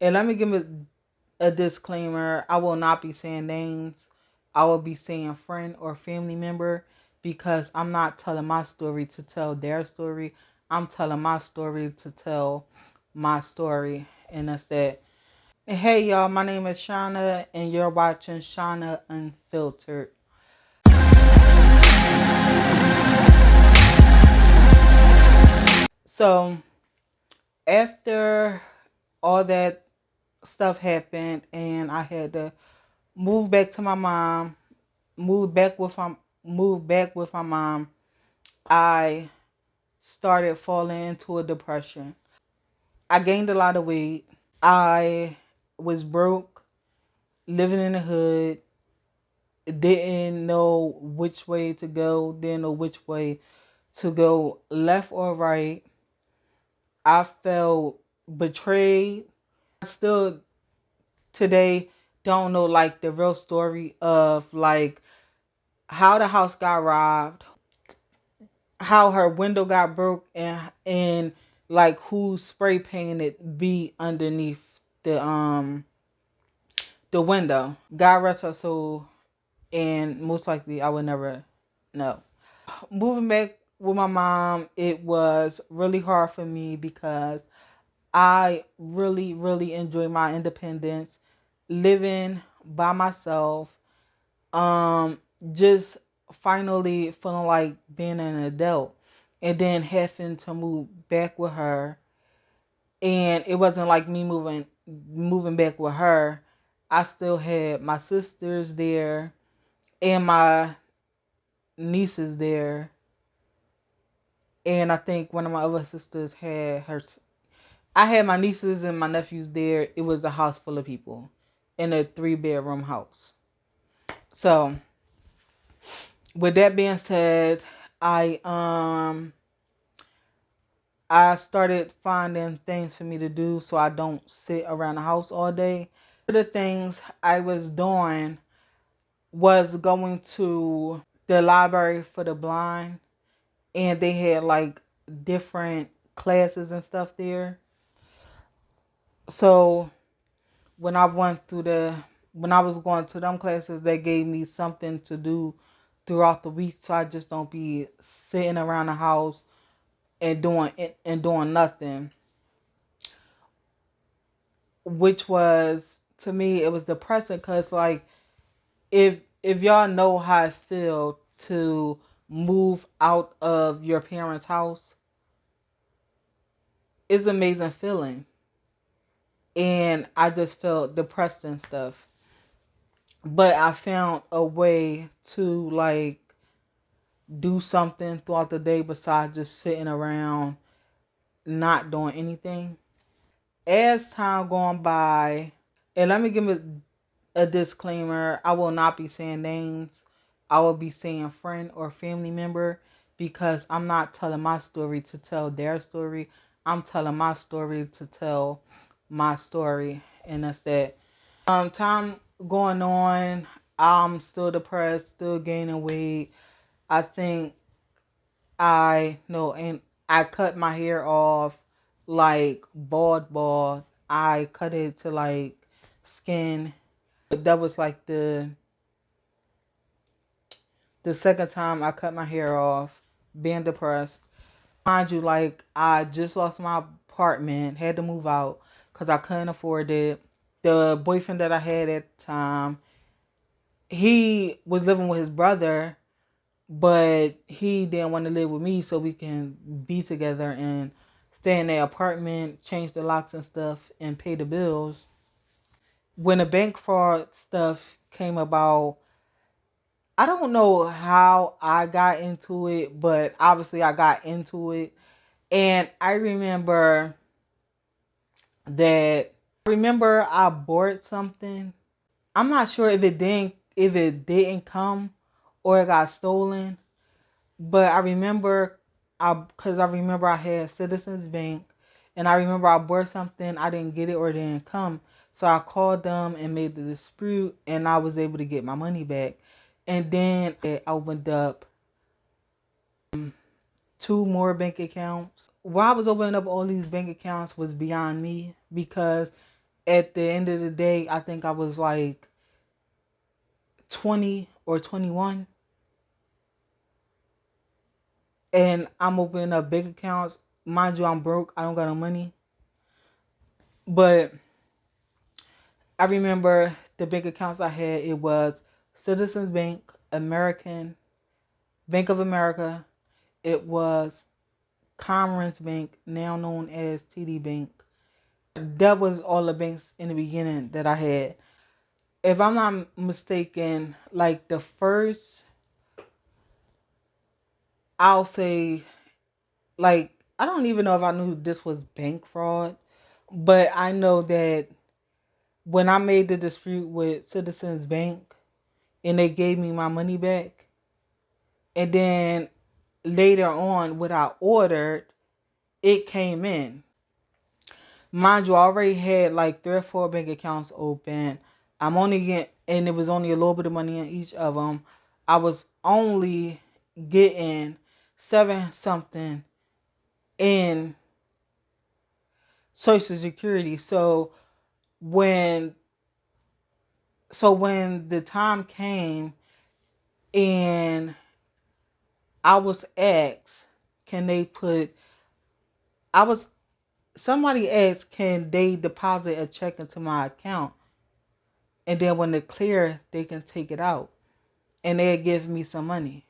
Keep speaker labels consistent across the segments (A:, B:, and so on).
A: And let me give a disclaimer. I will not be saying names. I will be saying friend or family member because I'm not telling my story to tell their story. I'm telling my story to tell my story. And that's that. And hey y'all, my name is Shauna and you're watching Shauna Unfiltered. So after all that stuff happened and I had to move back to my mom, move back with my move back with my mom, I started falling into a depression. I gained a lot of weight. I was broke, living in the hood, didn't know which way to go, didn't know which way to go, left or right. I felt betrayed. I still today don't know like the real story of like how the house got robbed, how her window got broke, and like who spray painted B underneath the window. God rest her soul, and most likely I would never know. Moving back with my mom, it was really hard for me because I really, really enjoy my independence, living by myself, just finally feeling like being an adult and then having to move back with her. And it wasn't like me moving back with her. I still had my sisters there and my nieces there. And I think one of my other sisters had her. I had my nieces and my nephews there. It was a house full of people in a 3-bedroom house. So with that being said, I um I started finding things for me to do so I don't sit around the house all day. One of the things I was doing was going to the library for the blind, and they had like different classes and stuff there. So when I went through when I was going to them classes, they gave me something to do throughout the week so I just don't be sitting around the house and doing nothing, which was to me it was depressing because like if y'all know how I feel to move out of your parents' house, it's an amazing feeling. And I just felt depressed and stuff. But I found a way to like do something throughout the day besides just sitting around not doing anything. As time going by, and let me give a disclaimer. I will not be saying names. I will be saying friend or family member because I'm not telling my story to tell their story. I'm telling my story to tell my story. And that's that. Time going on, I'm still depressed, still gaining weight. I think I know, and I cut my hair off like bald. I cut it to like skin. That was like the second time I cut my hair off, being depressed. Mind you, like I just lost my apartment, had to move out because I couldn't afford it. The boyfriend that I had at the time, he was living with his brother, but he didn't want to live with me so we can be together and stay in the apartment, change the locks and stuff, and pay the bills. When the bank fraud stuff came about, I don't know how I got into it, but obviously I got into it. And I remember I bought something. I'm not sure if it didn't come or it got stolen, but I remember I had Citizens Bank, and I remember I bought something, I didn't get it or it didn't come. So I called them and made the dispute, and I was able to get my money back. And then it opened up two more bank accounts. Why I was opening up all these bank accounts was beyond me, because at the end of the day, I think I was like 20 or 21, and I'm opening up bank accounts. Mind you, I'm broke. I don't got no money. But I remember the bank accounts I had. It was Citizens Bank, Bank of America. It was Commerce Bank, now known as TD Bank. That was all the banks in the beginning that I had. If I'm not mistaken, like the first, I'll say, like, I don't even know if I knew this was bank fraud, but I know that when I made the dispute with Citizens Bank and they gave me my money back, and then later on, what I ordered, it came in. Mind you, I already had like 3 or 4 bank accounts open. I'm only getting, and it was only a little bit of money in each of them. I was only getting 7 something in Social Security. When when the time came and I was asked, can they put, I was, somebody asked, can they deposit a check into my account? And then when they clear, they can take it out. And they'll give me some money.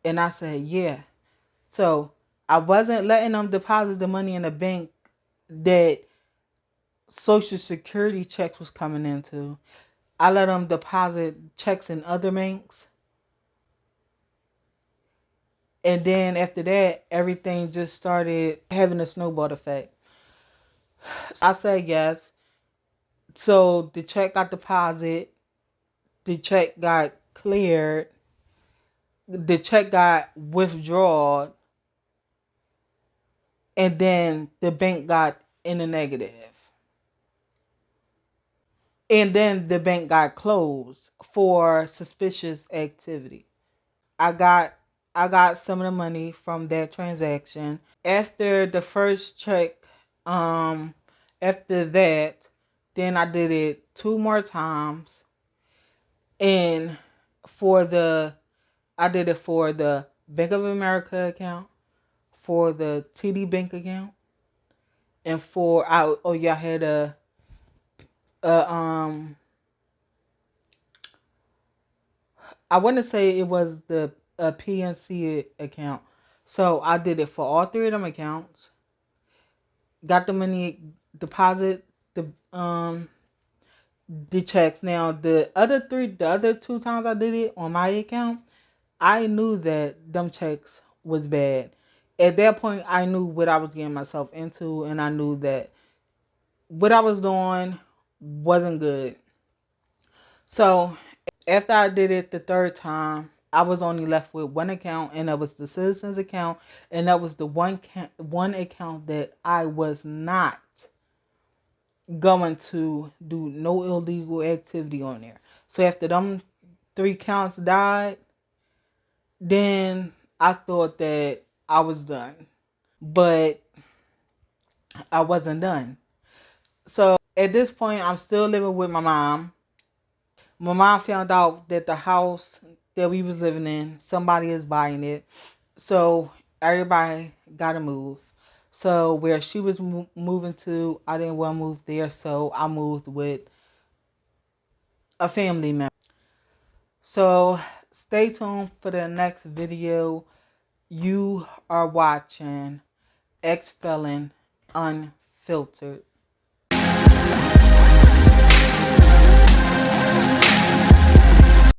A: And I said, yeah. So I wasn't letting them deposit the money in a bank that Social Security checks was coming into. I let them deposit checks in other banks. And then after that, everything just started having a snowball effect. So I said yes. So the check got deposited. The check got cleared. The check got withdrawn. And then the bank got in the negative. And then the bank got closed for suspicious activity. I got I got some of the money from that transaction. After the first check, um, after that, then I did it 2 more times. And for the I did it for the Bank of America account, for the TD Bank account, and for oh yeah, I had a I want to say it was the PNC account. So I did it for all 3 of them accounts. Got the money, deposit the checks. Now the other 2 times I did it on my account, I knew that them checks was bad. At that point, I knew what I was getting myself into, and I knew that what I was doing wasn't good. So after I did it the 3rd time, I was only left with 1 account, and that was the Citizens account, and that was the one account that I was not going to do no illegal activity on there. So after them 3 counts died, then I thought that I was done. But I wasn't done. So at this point, I'm still living with my mom. My mom found out that the house that we was living in, somebody is buying it. So everybody got to move. So where she was moving to, I didn't want to move there. So I moved with a family member. So stay tuned for the next video. You are watching Ex Felon Unfiltered.